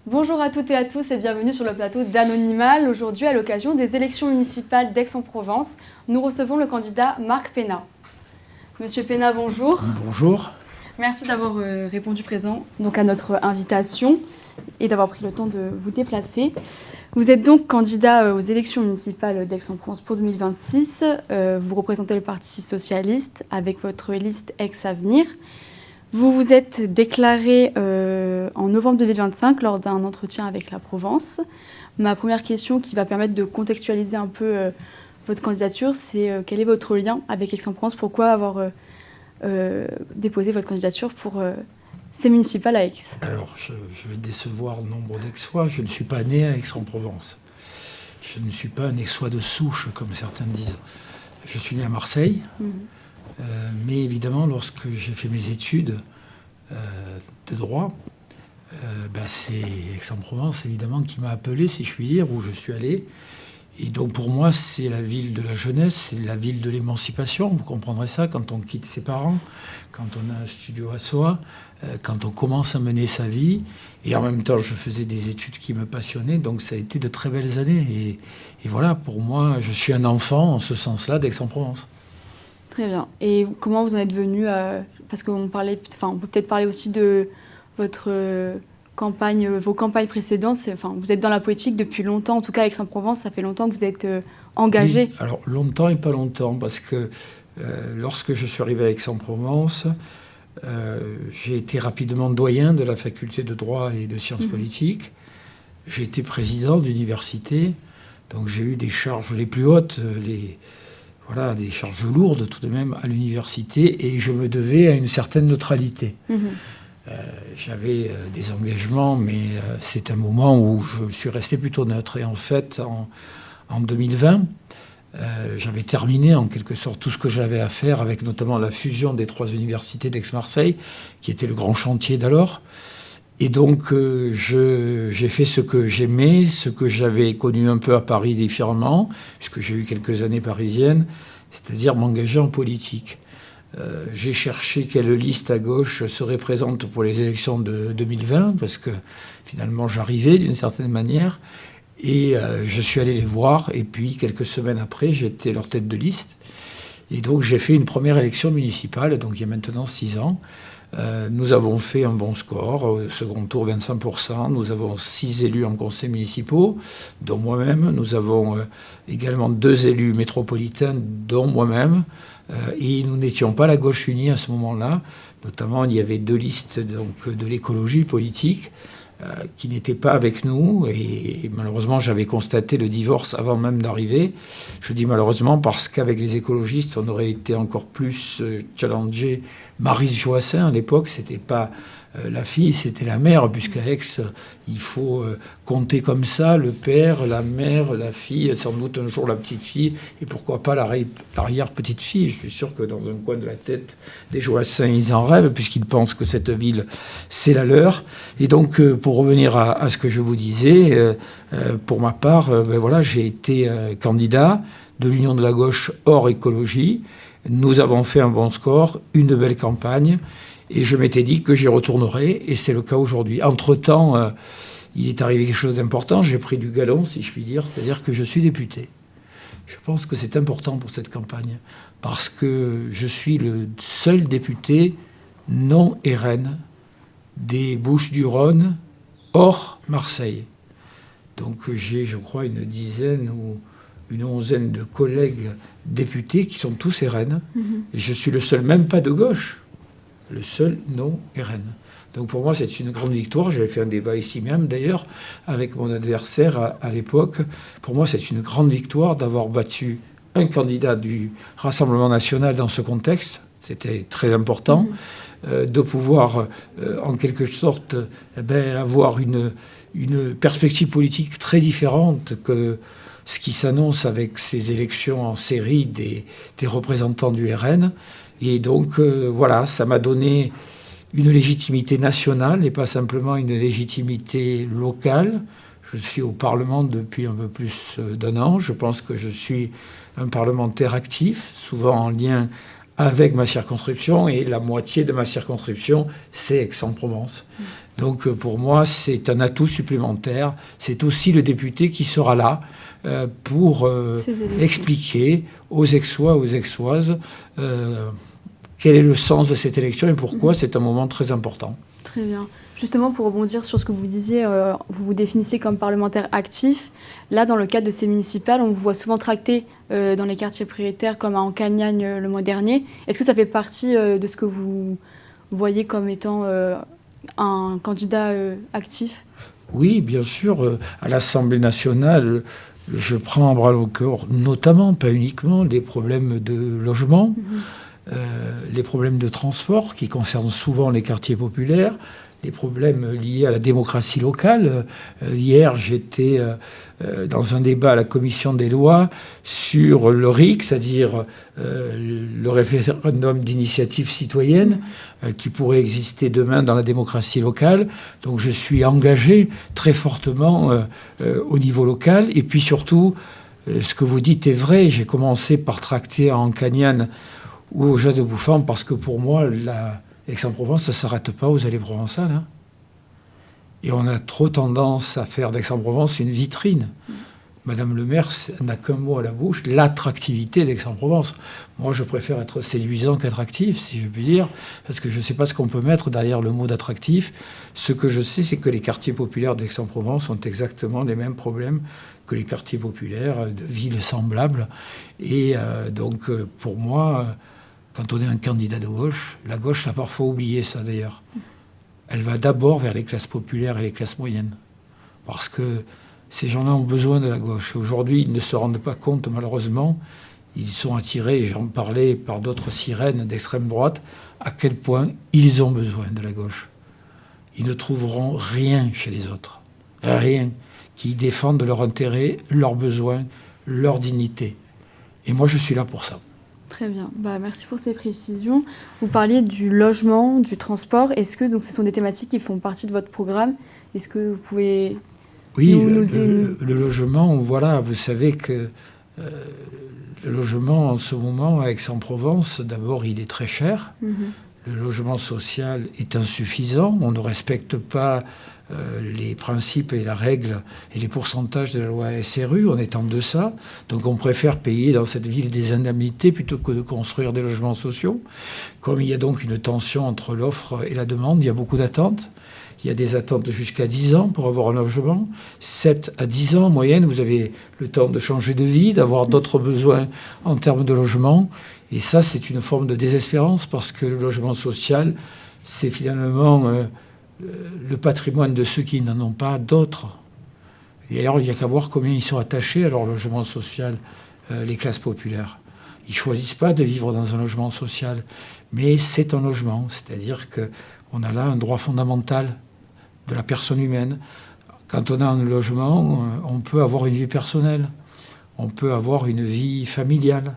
Bonjour à toutes et à tous et bienvenue sur le plateau d'Anonymal. Aujourd'hui, à l'occasion des élections municipales d'Aix-en-Provence, nous recevons le candidat Marc Penat. Monsieur Penat, bonjour. Bonjour. Merci d'avoir répondu présent à notre invitation et d'avoir pris le temps de vous déplacer. Vous êtes donc candidat aux élections municipales d'Aix-en-Provence pour 2026. Vous représentez le Parti socialiste avec votre liste Aix-Avenir. Vous vous êtes déclaré en novembre 2025 lors d'un entretien avec la Provence. Ma première question qui va permettre de contextualiser un peu votre candidature, c'est quel est votre lien avec Aix-en-Provence? Pourquoi avoir déposé votre candidature pour ces municipales à Aix? Alors, je vais décevoir nombre d'Aixois. Je ne suis pas né à Aix-en-Provence. Je ne suis pas un Aixois de souche, comme certains disent. Je suis né à Marseille. Mais évidemment, lorsque j'ai fait mes études de droit, c'est Aix-en-Provence, évidemment, qui m'a appelé, si je puis dire, où je suis allé. Et donc, pour moi, c'est la ville de la jeunesse, c'est la ville de l'émancipation. Vous comprendrez ça quand on quitte ses parents, quand on a un studio à soi, quand on commence à mener sa vie. Et en même temps, je faisais des études qui me passionnaient. Donc, ça a été de très belles années. Et voilà, pour moi, je suis un enfant, en ce sens-là, d'Aix-en-Provence. Très bien. Et comment vous en êtes venu parce qu'on peut peut-être parler aussi de votre campagne, vos campagnes précédentes. Vous êtes dans la politique depuis longtemps, en tout cas à Aix-en-Provence, ça fait longtemps que vous êtes engagé. Oui, alors longtemps et pas longtemps, parce que lorsque je suis arrivé à Aix-en-Provence, j'ai été rapidement doyen de la faculté de droit et de sciences politiques. J'ai été président d'université, donc j'ai eu des charges les plus hautes, des charges lourdes tout de même à l'université, et je me devais à une certaine neutralité. J'avais des engagements, mais c'est un moment où je suis resté plutôt neutre. Et en fait, en 2020, j'avais terminé en quelque sorte tout ce que j'avais à faire, avec notamment la fusion des 3 universités d'Aix-Marseille, qui était le grand chantier d'alors. Et donc, j'ai fait ce que j'aimais, ce que j'avais connu un peu à Paris différemment, puisque j'ai eu quelques années parisiennes, c'est-à-dire m'engager en politique. J'ai cherché quelle liste à gauche serait présente pour les élections de 2020, parce que finalement, j'arrivais d'une certaine manière. Et je suis allé les voir, et puis quelques semaines après, j'étais leur tête de liste. Et donc, j'ai fait une première élection municipale, donc il y a maintenant 6 ans. Nous avons fait un bon score, au second tour 25%. Nous avons 6 élus en conseils municipaux, dont moi-même. Nous avons également 2 élus métropolitains, dont moi-même. Et nous n'étions pas la gauche unie à ce moment-là. Notamment, il y avait 2 listes donc, de l'écologie politique qui n'étaient pas avec nous. Et malheureusement, j'avais constaté le divorce avant même d'arriver. Je dis malheureusement parce qu'avec les écologistes, on aurait été encore plus challengé. Maryse Joassin, à l'époque, c'était pas la fille, c'était la mère, puisqu'à Aix, il faut compter comme ça, le père, la mère, la fille, sans doute un jour la petite fille, et pourquoi pas l'arrière-petite fille. Je suis sûr que dans un coin de la tête des Joassin, ils en rêvent, puisqu'ils pensent que cette ville, c'est la leur. Et donc, pour revenir à ce que je vous disais, pour ma part, j'ai été candidat de l'Union de la gauche hors écologie. Nous avons fait un bon score, une belle campagne, et je m'étais dit que j'y retournerais, et c'est le cas aujourd'hui. Entre-temps, il est arrivé quelque chose d'important, j'ai pris du galon, si je puis dire, c'est-à-dire que je suis député. Je pense que c'est important pour cette campagne, parce que je suis le seul député non RN des Bouches-du-Rhône hors Marseille. Donc j'ai, je crois, une dizaine ou une onzaine de collègues députés qui sont tous RN. Et je suis le seul, même pas de gauche, le seul non RN. Donc pour moi, c'est une grande victoire. J'avais fait un débat ici même, d'ailleurs, avec mon adversaire à l'époque. Pour moi, c'est une grande victoire d'avoir battu un candidat du Rassemblement national dans ce contexte. C'était très important. De pouvoir, en quelque sorte, avoir une perspective politique très différente que ce qui s'annonce avec ces élections en série des représentants du RN. Et donc, ça m'a donné une légitimité nationale et pas simplement une légitimité locale. Je suis au Parlement depuis un peu plus d'1 an. Je pense que je suis un parlementaire actif, souvent en lien avec ma circonscription, et la moitié de ma circonscription, c'est Aix-en-Provence. Donc pour moi, c'est un atout supplémentaire. C'est aussi le député qui sera là pour expliquer aux Aixois, aux Aixoises, quel est le sens de cette élection et pourquoi c'est un moment très important. Très bien. Justement, pour rebondir sur ce que vous disiez, vous vous définissiez comme parlementaire actif. Là, dans le cadre de ces municipales, on vous voit souvent tracter dans les quartiers prioritaires, comme à Ancagnagne le mois dernier. Est-ce que ça fait partie de ce que vous voyez comme étant un candidat actif ? Oui, bien sûr. À l'Assemblée nationale, je prends à bras le corps, notamment, pas uniquement, les problèmes de logement, les problèmes de transport qui concernent souvent les quartiers populaires, les problèmes liés à la démocratie locale. Hier, j'étais dans un débat à la commission des lois sur le RIC, c'est-à-dire le référendum d'initiative citoyenne qui pourrait exister demain dans la démocratie locale. Donc je suis engagé très fortement au niveau local. Et puis surtout, ce que vous dites est vrai. J'ai commencé par tracter à Ancagnagne ou au Jas de Bouffan parce que pour moi, Aix-en-Provence, ça ne s'arrête pas aux allées provençales. Hein. Et on a trop tendance à faire d'Aix-en-Provence une vitrine. Madame le maire n'a qu'un mot à la bouche, l'attractivité d'Aix-en-Provence. Moi, je préfère être séduisant qu'attractif, si je puis dire, parce que je ne sais pas ce qu'on peut mettre derrière le mot d'attractif. Ce que je sais, c'est que les quartiers populaires d'Aix-en-Provence ont exactement les mêmes problèmes que les quartiers populaires de villes semblables. Et donc, pour moi... Quand on est un candidat de gauche, la gauche l'a parfois oublié ça d'ailleurs. Elle va d'abord vers les classes populaires et les classes moyennes. Parce que ces gens-là ont besoin de la gauche. Aujourd'hui, ils ne se rendent pas compte, malheureusement. Ils sont attirés, j'en parlais, par d'autres sirènes d'extrême droite, à quel point ils ont besoin de la gauche. Ils ne trouveront rien chez les autres. Rien qui défende leur intérêt, leurs besoins, leur dignité. Et moi, je suis là pour ça. Très bien. Merci pour ces précisions. Vous parliez du logement, du transport. Est-ce que donc, ce sont des thématiques qui font partie de votre programme ? Est-ce que vous pouvez le logement, voilà, vous savez que le logement en ce moment à Aix-en-Provence, d'abord, il est très cher. Le logement social est insuffisant. On ne respecte pas les principes et la règle et les pourcentages de la loi SRU, on est en deçà. Donc on préfère payer dans cette ville des indemnités plutôt que de construire des logements sociaux. Comme il y a donc une tension entre l'offre et la demande, il y a beaucoup d'attentes. Il y a des attentes jusqu'à 10 ans pour avoir un logement. 7 à 10 ans en moyenne, vous avez le temps de changer de vie, d'avoir d'autres besoins en termes de logement. Et ça, c'est une forme de désespérance parce que le logement social, c'est finalement... le patrimoine de ceux qui n'en ont pas d'autres. Et alors, il n'y a qu'à voir combien ils sont attachés à leur logement social, les classes populaires. Ils ne choisissent pas de vivre dans un logement social, mais c'est un logement. C'est-à-dire qu'on a là un droit fondamental de la personne humaine. Quand on a un logement, on peut avoir une vie personnelle, on peut avoir une vie familiale,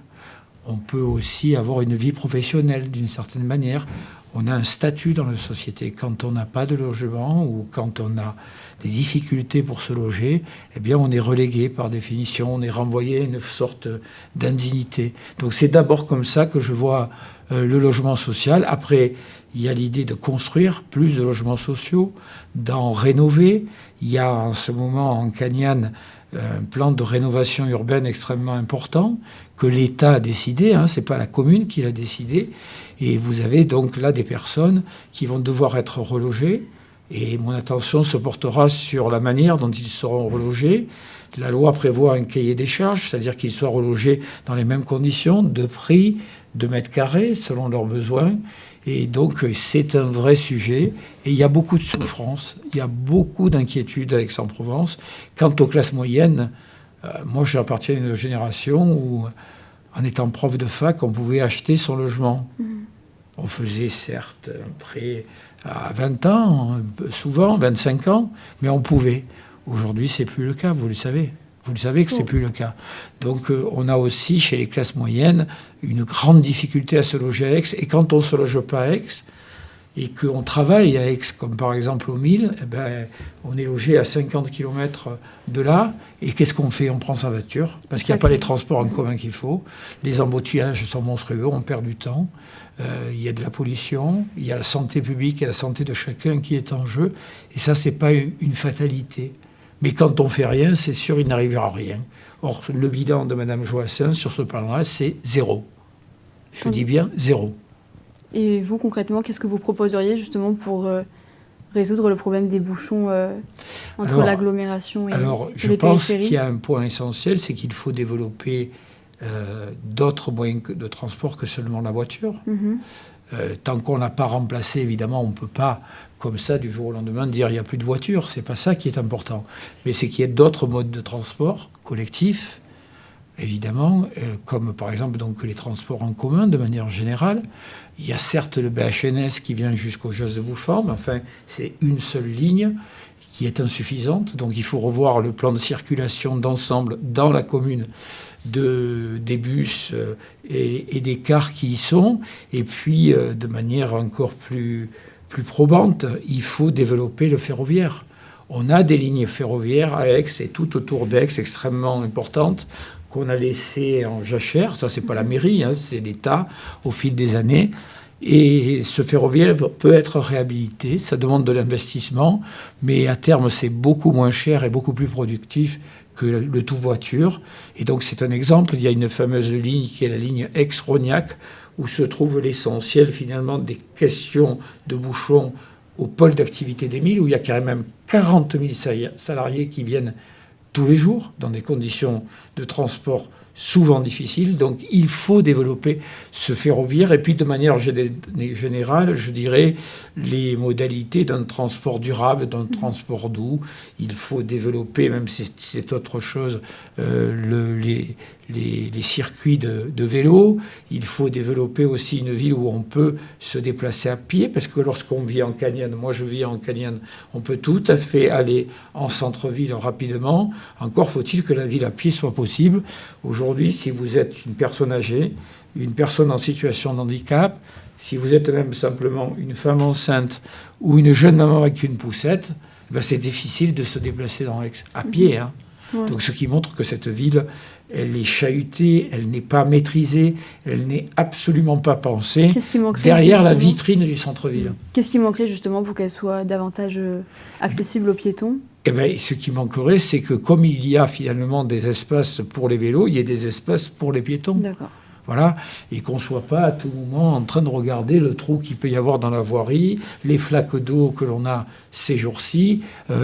on peut aussi avoir une vie professionnelle d'une certaine manière. On a un statut dans la société. Quand on n'a pas de logement ou quand on a des difficultés pour se loger, eh bien on est relégué par définition, on est renvoyé à une sorte d'indignité. Donc c'est d'abord comme ça que je vois le logement social. Après, il y a l'idée de construire plus de logements sociaux, d'en rénover. Il y a en ce moment en Ancagnagne un plan de rénovation urbaine extrêmement important que l'État a décidé, hein, c'est pas la commune qui l'a décidé. Et vous avez donc là des personnes qui vont devoir être relogées. Et mon attention se portera sur la manière dont ils seront relogés. La loi prévoit un cahier des charges, c'est-à-dire qu'ils soient relogés dans les mêmes conditions, de prix, de mètres carrés, selon leurs besoins. Et donc, c'est un vrai sujet. Et il y a beaucoup de souffrance, il y a beaucoup d'inquiétudes à Aix-en-Provence. Quant aux classes moyennes, moi, j'appartiens à une génération où, en étant prof de fac, on pouvait acheter son logement. On faisait certes un prêt à 20 ans, souvent 25 ans, mais on pouvait. Aujourd'hui, c'est plus le cas, vous le savez. Vous le savez que c'est plus le cas. Donc, on a aussi, chez les classes moyennes, une grande difficulté à se loger à Aix. Et quand on ne se loge pas à Aix, et qu'on travaille à Aix, comme par exemple au Mille, eh ben, on est logé à 50 km de là, et qu'est-ce qu'on fait? On prend sa voiture, parce qu'il n'y a pas les transports en commun qu'il faut. Les embouteillages sont monstrueux, on perd du temps. Il y a de la pollution, il y a la santé publique et la santé de chacun qui est en jeu, et ça, c'est pas une fatalité. Mais quand on fait rien, c'est sûr, il n'arrivera rien. Or, le bilan de Mme Joassin sur ce plan-là, c'est 0. Je dis bien 0. Et vous, concrètement, qu'est-ce que vous proposeriez justement pour résoudre le problème des bouchons entre l'agglomération et les périphéries? Je pense qu'il y a un point essentiel, c'est qu'il faut développer d'autres moyens de transport que seulement la voiture. Tant qu'on n'a pas remplacé, évidemment, on ne peut pas, comme ça, du jour au lendemain, dire il n'y a plus de voiture. Ce n'est pas ça qui est important. Mais c'est qu'il y ait d'autres modes de transport collectifs, évidemment, comme par exemple donc, les transports en commun, de manière générale. Il y a certes le BHNS qui vient jusqu'au Jas de Bouffant, mais enfin, c'est une seule ligne qui est insuffisante. Donc il faut revoir le plan de circulation d'ensemble dans la commune des bus et des cars qui y sont. Et puis, de manière encore plus probante, il faut développer le ferroviaire. On a des lignes ferroviaires à Aix et tout autour d'Aix extrêmement importantes qu'on a laissées en jachère. Ça, c'est pas la mairie, hein, c'est l'État au fil des années. Et ce ferroviaire peut être réhabilité. Ça demande de l'investissement, mais à terme, c'est beaucoup moins cher et beaucoup plus productif que le tout-voiture. Et donc, c'est un exemple. Il y a une fameuse ligne qui est la ligne Aix-Rognac, où se trouve l'essentiel, finalement, des questions de bouchons au pôle d'activité des Milles, où il y a quand même 40 000 salariés qui viennent tous les jours, dans des conditions de transport souvent difficiles. Donc il faut développer ce ferroviaire. Et puis de manière générale, je dirais, les modalités d'un transport durable, d'un transport doux. Il faut développer, même si c'est autre chose, les circuits de vélo. Il faut développer aussi une ville où on peut se déplacer à pied, parce que lorsqu'on vit en Cagnogne, moi je vis en Cagnogne, on peut tout à fait aller en centre-ville rapidement. Encore faut-il que la ville à pied soit possible. Aujourd'hui, si vous êtes une personne âgée, une personne en situation de handicap, si vous êtes même simplement une femme enceinte ou une jeune maman avec une poussette, ben c'est difficile de se déplacer dans Aix à pied. Hein. Ouais. Donc ce qui montre que cette ville, elle est chahutée, elle n'est pas maîtrisée, elle n'est absolument pas pensée derrière la vitrine du centre-ville. Qu'est-ce qui manquerait justement pour qu'elle soit davantage accessible aux piétons ? Eh bien, ce qui manquerait, c'est que comme il y a finalement des espaces pour les vélos, il y ait des espaces pour les piétons. D'accord. Voilà, et qu'on ne soit pas à tout moment en train de regarder le trou qu'il peut y avoir dans la voirie, les flaques d'eau que l'on a ces jours-ci,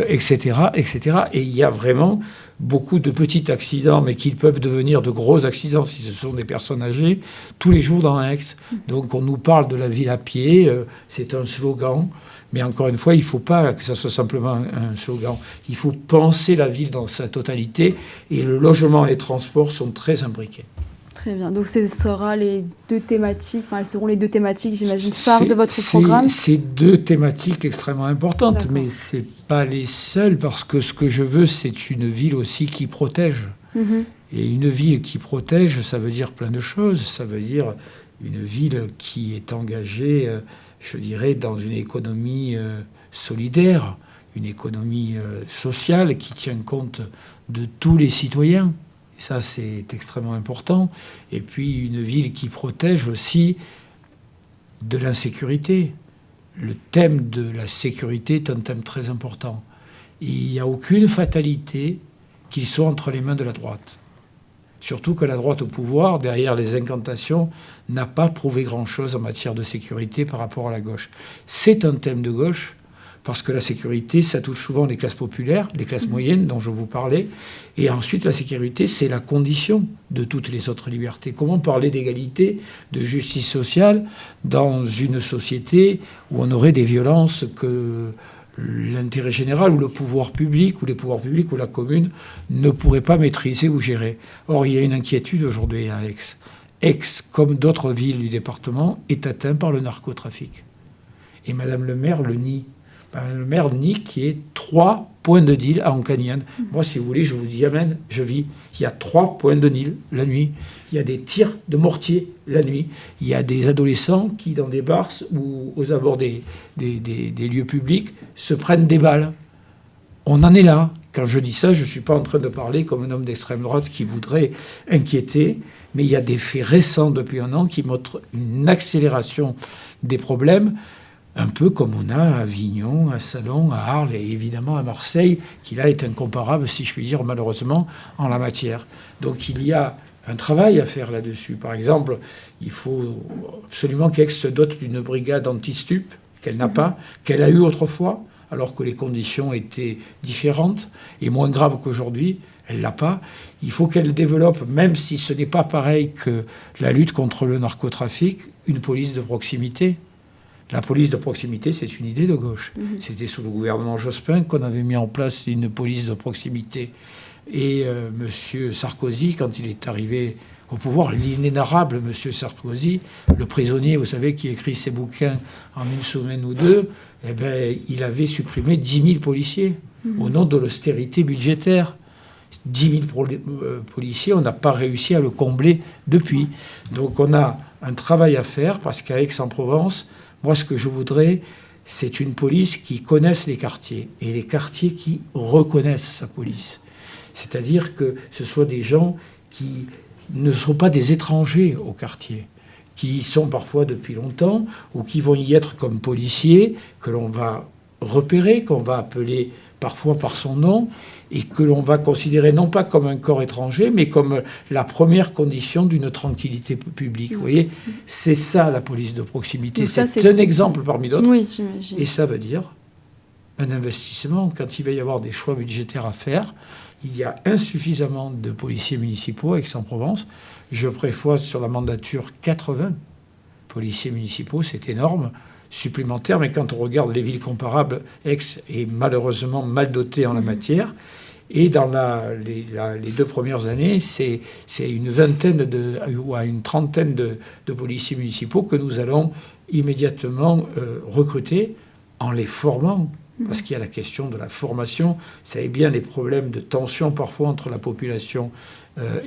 etc., etc. Et il y a vraiment beaucoup de petits accidents, mais qui peuvent devenir de gros accidents si ce sont des personnes âgées, tous les jours dans Aix. Donc on nous parle de la ville à pied, c'est un slogan. Mais encore une fois, il ne faut pas que ça soit simplement un slogan. Il faut penser la ville dans sa totalité, et le logement et les transports sont très imbriqués. Très bien. Donc, elles seront les deux thématiques, j'imagine, phares de votre programme. C'est deux thématiques extrêmement importantes, d'accord, mais ce n'est pas les seules, parce que ce que je veux, c'est une ville aussi qui protège. Et une ville qui protège, ça veut dire plein de choses. Ça veut dire une ville qui est engagée, je dirais, dans une économie solidaire, une économie sociale qui tient compte de tous les citoyens. Et ça, c'est extrêmement important. Et puis, une ville qui protège aussi de l'insécurité. Le thème de la sécurité est un thème très important. Il n'y a aucune fatalité qu'il soit entre les mains de la droite. Surtout que la droite au pouvoir, derrière les incantations, n'a pas prouvé grand-chose en matière de sécurité par rapport à la gauche. C'est un thème de gauche, parce que la sécurité, ça touche souvent les classes populaires, les classes moyennes dont je vous parlais. Et ensuite, la sécurité, c'est la condition de toutes les autres libertés. Comment parler d'égalité, de justice sociale dans une société où on aurait des violences que l'intérêt général ou le pouvoir public ou les pouvoirs publics ou la commune ne pourraient pas maîtriser ou gérer? Or, il y a une inquiétude aujourd'hui à Aix. Aix, comme d'autres villes du département, est atteint par le narcotrafic. Et Madame le maire le nie. le maire nie qu'il y ait 3 points de deal à Ancagnan. Moi, si vous voulez, je vous y amène, je vis. Il y a 3 points de deal la nuit. Il y a des tirs de mortier la nuit. Il y a des adolescents qui, dans des bars ou aux abords des lieux publics, se prennent des balles. On en est là. Quand je dis ça, je ne suis pas en train de parler comme un homme d'extrême droite qui voudrait inquiéter, mais il y a des faits récents depuis un an qui montrent une accélération des problèmes, un peu comme on a à Avignon, à Salon, à Arles et évidemment à Marseille, qui là est incomparable, si je puis dire, malheureusement, en la matière. Donc il y a un travail à faire là-dessus. Par exemple, il faut absolument qu'Aix se dote d'une brigade anti-stup qu'elle n'a pas, qu'elle a eue autrefois, alors que les conditions étaient différentes et moins graves qu'aujourd'hui. Elle ne l'a pas. Il faut qu'elle développe, même si ce n'est pas pareil que la lutte contre le narcotrafic, une police de proximité. La police de proximité, c'est une idée de gauche. C'était sous le gouvernement Jospin qu'on avait mis en place une police de proximité. Et M. Sarkozy, quand il est arrivé au pouvoir, l'inénarrable M. Sarkozy, le prisonnier, vous savez, qui écrit ses bouquins en une semaine ou deux, eh ben, il avait supprimé 10 000 policiers au nom de l'austérité budgétaire. 10 000 policiers, on n'a pas réussi à le combler depuis. Donc on a un travail à faire parce qu'à Aix-en-Provence, moi ce que je voudrais, c'est une police qui connaisse les quartiers et les quartiers qui reconnaissent sa police. C'est-à-dire que ce soit des gens qui ne sont pas des étrangers au quartier, qui y sont parfois depuis longtemps ou qui vont y être comme policiers, que l'on va repérer, qu'on va appeler parfois par son nom, et que l'on va considérer non pas comme un corps étranger, mais comme la première condition d'une tranquillité publique. Vous voyez, c'est ça la police de proximité. C'est un exemple parmi d'autres. Oui, j'imagine. Et ça veut dire un investissement. Quand il va y avoir des choix budgétaires à faire, il y a insuffisamment de policiers municipaux à Aix-en-Provence. Je prévois sur la mandature 80 policiers municipaux, c'est énorme, supplémentaires, mais quand on regarde les villes comparables, Aix est malheureusement mal dotée en la matière. Et dans les 2 premières années, c'est une vingtaine ou à une trentaine de policiers municipaux que nous allons immédiatement recruter en les formant. Parce qu'il y a la question de la formation. Vous savez bien les problèmes de tension parfois entre la population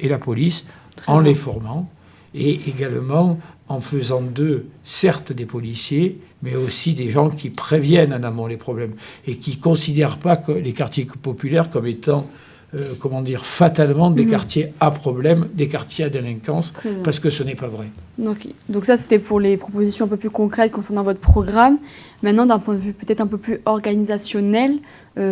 et la police, en les formant. Et également en faisant d'eux, certes, des policiers, mais aussi des gens qui préviennent en amont les problèmes et qui ne considèrent pas que les quartiers populaires comme étant, fatalement des quartiers à problème, des quartiers à délinquance, parce que ce n'est pas vrai. Donc ça, c'était pour les propositions un peu plus concrètes concernant votre programme. Maintenant, d'un point de vue peut-être un peu plus organisationnel,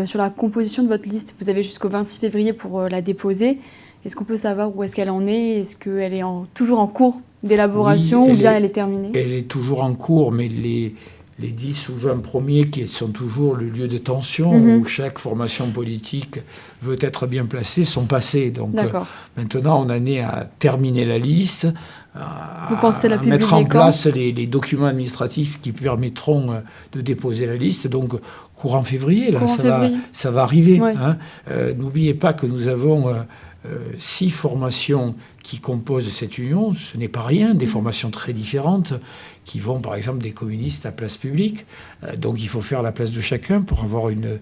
sur la composition de votre liste, vous avez jusqu'au 26 février pour la déposer. Est-ce qu'on peut savoir où est-ce qu'elle en est ? Est-ce qu'elle est toujours en cours d'élaboration ou bien elle est terminée ? Elle est toujours en cours, mais les 10 ou 20 premiers qui sont toujours le lieu de tension, où chaque formation politique veut être bien placée, sont passés. Donc maintenant, on en est à terminer la liste, à mettre en place les documents administratifs qui permettront de déposer la liste. Donc courant février, ça va arriver. Ouais. N'oubliez pas que nous avons 6 formations qui composent cette union. Ce n'est pas rien, des formations très différentes qui vont, par exemple, des communistes à place publique. Donc il faut faire la place de chacun pour avoir une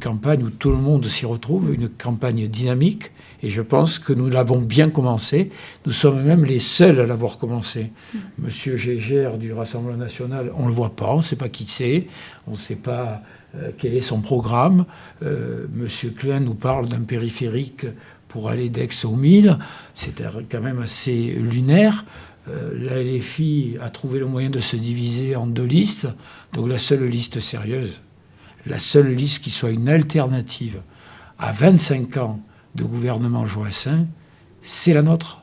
campagne où tout le monde s'y retrouve, une campagne dynamique. Et je pense que nous l'avons bien commencé. Nous sommes même les seuls à l'avoir commencé. Monsieur Gégère du Rassemblement national, on ne le voit pas, on ne sait pas qui c'est, on ne sait pas quel est son programme. Monsieur Klein nous parle d'un périphérique pour aller d'Aix au Mille. C'est quand même assez lunaire. La LFI a trouvé le moyen de se diviser en 2 listes. Donc la seule liste sérieuse, la seule liste qui soit une alternative à 25 ans de gouvernement Joassin, c'est la nôtre.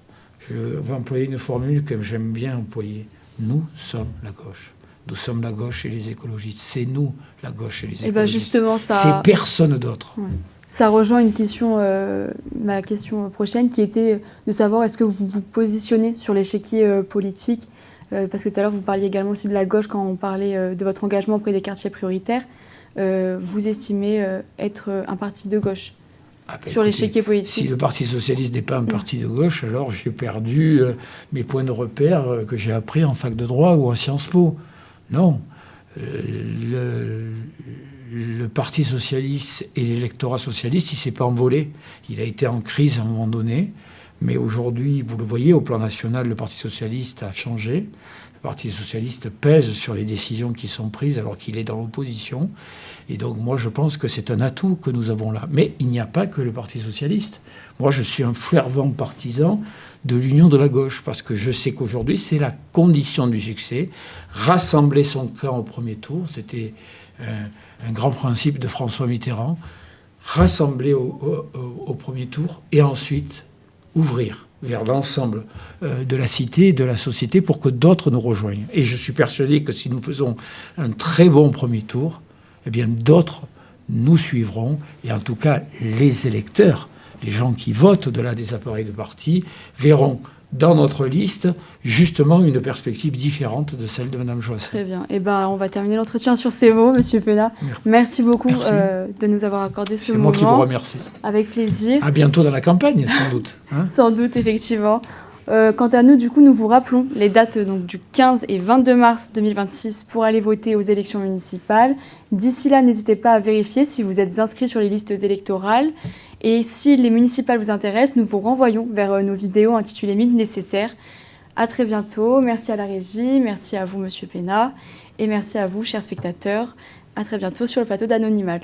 Je vais employer une formule que j'aime bien employer. Nous sommes la gauche. Nous sommes la gauche et les écologistes. C'est nous, la gauche et les écologistes. Et ben justement, c'est personne d'autre. Ouais. Ça rejoint une question, ma question prochaine, qui était de savoir est-ce que vous vous positionnez sur l'échiquier politique, parce que tout à l'heure vous parliez également aussi de la gauche quand on parlait de votre engagement auprès des quartiers prioritaires. Vous estimez être un parti de gauche sur l'échiquier politique? Si le Parti socialiste n'est pas un parti de gauche, alors j'ai perdu mes points de repère que j'ai appris en fac de droit ou à Sciences Po. Non. le Parti socialiste et l'électorat socialiste, il ne s'est pas envolé. Il a été en crise à un moment donné. Mais aujourd'hui, vous le voyez, au plan national, le Parti socialiste a changé. Le Parti socialiste pèse sur les décisions qui sont prises alors qu'il est dans l'opposition. Et donc, moi, je pense que c'est un atout que nous avons là. Mais il n'y a pas que le Parti socialiste. Moi, je suis un fervent partisan de l'union de la gauche, parce que je sais qu'aujourd'hui, c'est la condition du succès. Rassembler son camp au premier tour, c'était un grand principe de François Mitterrand. Rassembler au premier tour et ensuite ouvrir vers l'ensemble de la cité et de la société pour que d'autres nous rejoignent. Et je suis persuadé que si nous faisons un très bon premier tour, eh bien d'autres nous suivront. Et en tout cas, les électeurs, les gens qui votent au-delà des appareils de parti, verront dans notre liste justement une perspective différente de celle de Mme Joissains. Très bien. Eh ben, on va terminer l'entretien sur ces mots, Monsieur Penat. Merci beaucoup de nous avoir accordé ce moment. C'est moi qui vous remercie. Avec plaisir. À bientôt dans la campagne, sans doute. Hein, sans doute, effectivement. Quant à nous, du coup, nous vous rappelons les dates donc, du 15 et 22 mars 2026 pour aller voter aux élections municipales. D'ici là, n'hésitez pas à vérifier si vous êtes inscrit sur les listes électorales. Et si les municipales vous intéressent, nous vous renvoyons vers nos vidéos intitulées Minutes nécessaires. À très bientôt. Merci à la régie, merci à vous, Monsieur Penat, et merci à vous, chers spectateurs. À très bientôt sur le plateau d'Anonymal.